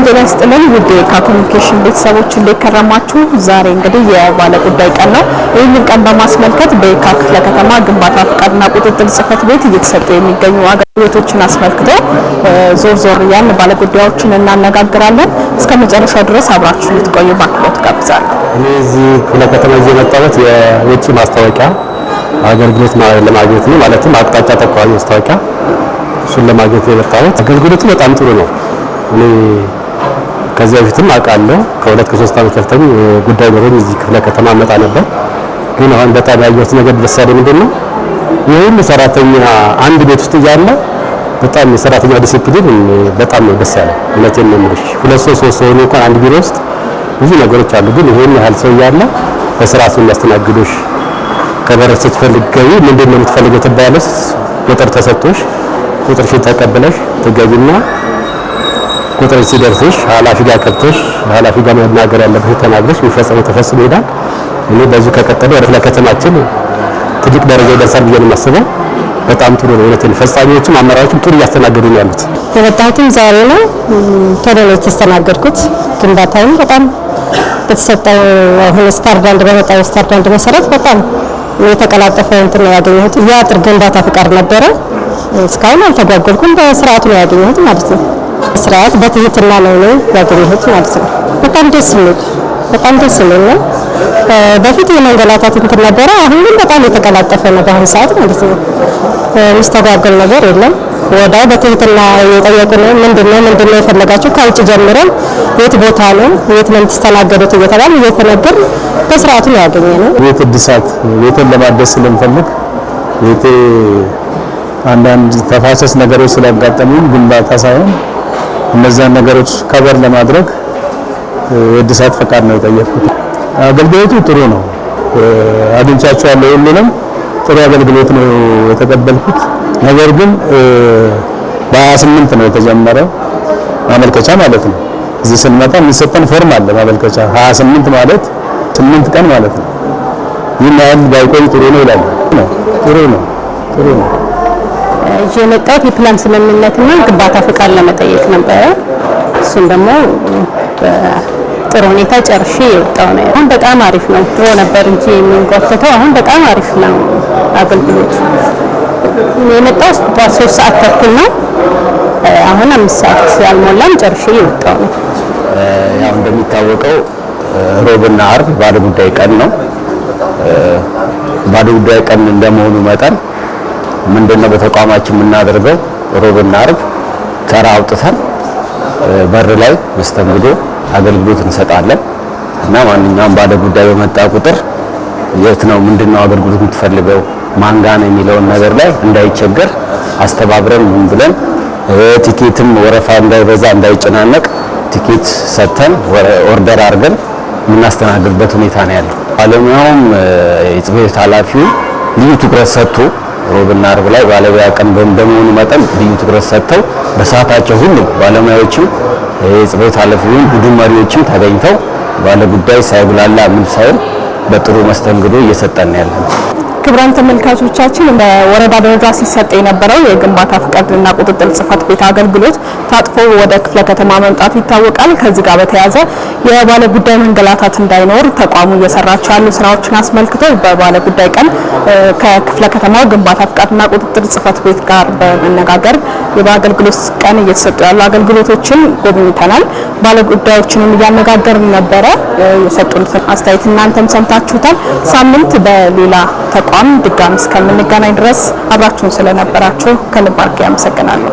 ጤና ይስጥልን ውድ የኮሙኒኬሽን ቤተሰቦች እንዴት ከረማችሁ? ዛሬ እንግዲህ የባለ ጉዳይ ቀን ነው። ይህንን ቀን በማስመልከት በየካ ክፍለ ከተማ ግንባታ ፈቃድና ቁጥጥር ጽሕፈት ቤት እየተሰጡ የሚገኙ አገልግሎቶችን አስመልክቶ ዞር እያልን ባለ ጉዳዮችን እናነጋግራለን። እስከ መጨረሻው ድረስ አብራችሁ ልትቆዩ በአክብሮት ጋብዛለሁ። እኔ እዚህ ክፍለ ከተማ የመጣሁት የውጭ ማስታወቂያ አገልግሎት ለማግኘት ነው። ማለትም አቅጣጫ ጠቋሚ ማስታወቂያ እሱን ለማግኘት የመጣሁት። አገልግሎቱ በጣም ጥሩ ነው። እኔ ከዚህ በፊትም አውቃለሁ ከ2-3 ዓመት በፊት ጉዳይ ኖሮኝ እዚህ ክፍለ ከተማ መጣ ነበር። ግን አሁን በጣም ያየሁት ነገር ደስ ያለኝ ምንድነው ይሄን ሰራተኛ አንድ ቤት ውስጥ እያለ በጣም የሰራተኛ ዲሲፕሊን በጣም ነው ደስ ያለው። እውነቴን ነው የምልሽ 2-3 ሰው እንኳን አንድ ቢሮ ውስጥ ብዙ ነገሮች አሉ። ግን ይሄን ያህል ሰው እያለ በስርዓቱ የሚያስተናግዱሽ ከበረች ስትፈልግ ገቢ ምንድነው የምትፈልገው ትባያለሽ። ቁጥር ተሰጥቶሽ ቁጥርሽን ተቀበለሽ ትገቢና ቁጥር ሲደርስሽ ኃላፊ ጋር ከብተሽ ኃላፊ ጋር መናገር ያለብሽ ተናግረሽ የሚፈጸመው ተፈጽሞ ይሄዳል። እኔ በዚህ ከቀጠለ ወደ ከተማችን ትልቅ ደረጃ ይደርሳል ብዬ ነው የማስበው። በጣም ጥሩ ነው። እውነቴን ፈጻሚዎችም አመራሮችም ጥሩ እያስተናገዱ ነው ያሉት። የመጣሁትም ዛሬ ነው። ቶሎ ነው የተስተናገድኩት። ግንባታውም በጣም በተሰጠው አሁን ስታንዳርድ በመጣው ስታንዳርድ መሰረት በጣም የተቀላጠፈ እንትን ነው ያገኘሁት። የአጥር ግንባታ ፍቃድ ነበረ። እስካሁን አልተጓጓልኩም። በስርዓቱ ነው ያገኘሁት ማለት ነው። ስርዓት በትህትና ነው ያገኘሁት ማለት ነው። በጣም ደስ የሚል ነው። በፊት የመንገላታት እንትን ነበረ። አሁን ግን በጣም የተቀላጠፈ ነው በአሁኑ ሰዓት ማለት ነው። የሚስተጓጎል ነገር የለም። ወዳው በትህትና የጠየቁን ምንድነው የፈለጋችሁ ከውጭ ጀምረን የት ቦታ ነው የት ነው የምትስተናገዱት እየተባለ እየተነገር በስርዓቱ ነው ያገኘነው። ቤት እድሳት ቤትን ለማደስ ስለምፈልግ ቤቴ አንዳንድ ተፋሰስ ነገሮች ስላጋጠሙኝ ግንባታ ሳይሆን እነዛን ነገሮች ከበር ለማድረግ የእድሳት ፈቃድ ነው የጠየቅኩት። አገልግሎቱ ጥሩ ነው። አግኝቻቸዋለሁ። ሁሉንም ጥሩ አገልግሎት ነው የተቀበልኩት። ነገር ግን በ28 ነው የተጀመረው ማመልከቻ ማለት ነው። እዚህ ስንመጣ የሚሰጠን ፎርም አለ ማመልከቻ 28 ማለት 8 ቀን ማለት ነው። ይህን ያህል ባይቆይ ጥሩ ነው ይላል። ጥሩ ነው። የመጣሁት የፕላን ስምምነትና ግንባታ ፈቃድ ለመጠየቅ ነበር። እሱን ደግሞ በጥሩ ሁኔታ ጨርሼ የወጣው ነው። አሁን በጣም አሪፍ ነው። ድሮ ነበር እንጂ የሚንጓተተው አሁን በጣም አሪፍ ነው አገልግሎቱ። የመጣሁት በ3 ሰዓት ተኩል ነው። አሁን 5 ሰዓት ያልሞላም ጨርሼ የወጣው ነው። ያው እንደሚታወቀው ሮብና አርብ ባለ ጉዳይ ቀን ነው። ባለ ጉዳይ ቀን እንደመሆኑ መጠን ምንድነው በተቋማችን የምናደርገው ሮብና አርብ ተራ አውጥተን በር ላይ መስተንግዶ አገልግሎት እንሰጣለን እና ማንኛውም ባለ ጉዳይ በመጣ ቁጥር የት ነው ምንድነው አገልግሎት የምትፈልገው ማን ጋር ነው የሚለውን ነገር ላይ እንዳይቸገር አስተባብረን ምን ብለን ቲኬትም ወረፋ እንዳይበዛ እንዳይጨናነቅ ቲኬት ሰጥተን ኦርደር አድርገን የምናስተናግድበት ሁኔታ ነው ያለው። ባለሙያውም የጽሕፈት ኃላፊው ልዩ ትኩረት ሰጥቶ ሮብና አርብ ላይ ባለሙያ ቀን እንደመሆኑ መጠን ልዩ ትኩረት ሰጥተው በሰዓታቸው ሁሉ ባለሙያዎችም የጽሕፈት ኃላፊውን ቡድን መሪዎችም ተገኝተው ባለ ጉዳይ ሳይጉላላ ምን ሳይል በጥሩ መስተንግዶ እየሰጠን ያለን። ክቡራን ተመልካቾቻችን በወረዳ ደረጃ ሲሰጥ የነበረው የግንባታ ፈቃድና ቁጥጥር ጽሕፈት ቤት አገልግሎት ታጥፎ ወደ ክፍለ ከተማ መምጣቱ ይታወቃል። ከዚህ ጋር በተያያዘ የባለ ጉዳይ መንገላታት እንዳይኖር ተቋሙ እየሰራቸው ያሉ ስራዎችን አስመልክቶ በባለ ጉዳይ ቀን ከክፍለ ከተማው ግንባታ ፈቃድና ቁጥጥር ጽሕፈት ቤት ጋር በመነጋገር የአገልግሎት ቀን እየተሰጡ ያሉ አገልግሎቶችን ጎብኝተናል። ባለ ጉዳዮችንም እያነጋገርን ነበረ። የሰጡን አስተያየት እናንተም ሰምታችሁታል። ሳምንት በሌላ ተቋም ድጋሚ እስከምንገናኝ ድረስ አብራችሁን ስለነበራችሁ ከልብ አድርጌ አመሰግናለሁ።